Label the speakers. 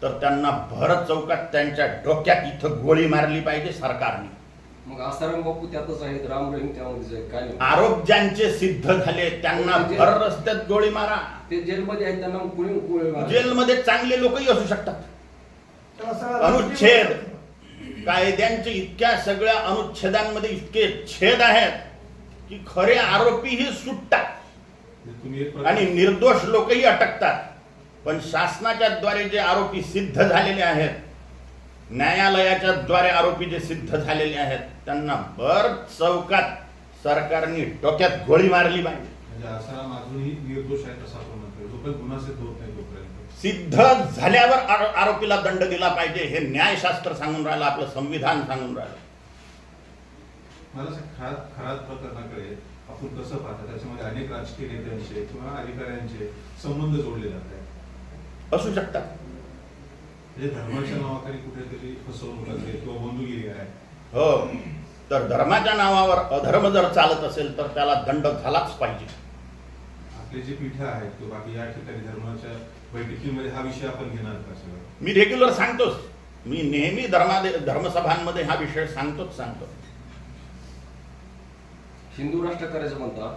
Speaker 1: तर त्यांना भर चौकात त्यांच्या डोक्यात इथं गोळी मारली पाहिजे सरकारने.
Speaker 2: मग आसाराम बापू त्यातच आहेत, राम रहीम त्यामध्ये काय नाही.
Speaker 1: आरोप ज्यांचे सिद्ध झाले त्यांना भर रस्त्यात गोळी मारा.
Speaker 2: ते जेलमध्ये आहेत, त्यांना गोळी मारा.
Speaker 1: जेलमध्ये चांगले लोकही असू शकतात. अनुच्छेद कायद्यांचे इतक्या सगळ्या अनुच्छेदांमध्ये इतके छेद आहेत की खरे आरोपीही सुटतात आणि निर्दोष लोकही अटकतात. पण शासनाच्या द्वारे जे आरोपी सिद्ध झालेले आहेत, न्यायालयाच्या द्वारे आरोपी जे सिद्ध झालेले आहेत, त्यांना भर चौकात सरकारने डोक्यात गोळी मारली पाहिजे.
Speaker 3: म्हणजे आसाराम अजूनही निर्दोष आहे असं आपण म्हणतो. जोपर्यंत गुन्हा सिद्ध होत नाही तोपर्यंत
Speaker 1: सिद्ध झाल्यावर आरोपीला दंड दिला पाहिजे. हे न्यायशास्त्र सांगून राहिलं, आपलं संविधान सांगून राहिलं.
Speaker 3: मला खरात प्रकरणाकडे आपण कसं पाहता? त्याच्यामध्ये अनेक राजकीय नेत्यांचे किंवा अधिकाऱ्यांचे संबंध जोडले जात आहेत.
Speaker 1: असू शकतात.
Speaker 3: म्हणजे धर्माच्या नावाखाली कुठेतरी फसवणूक आहे किंवा बंधुगिरी आहे.
Speaker 1: हो, तर धर्माच्या नावावर अधर्म जर चालत असेल तर त्याला दंड झालाच पाहिजे.
Speaker 3: आपले जे पीठ आहेत किंवा बाकी या ठिकाणी धर्माच्या बैठकीमध्ये हा विषय आपण घेणार का सगळं?
Speaker 1: मी रेग्युलर सांगतोच. मी नेहमी धर्मसभांमध्ये हा विषय सांगतो.
Speaker 2: हिंदू राष्ट्र करायचं म्हणता,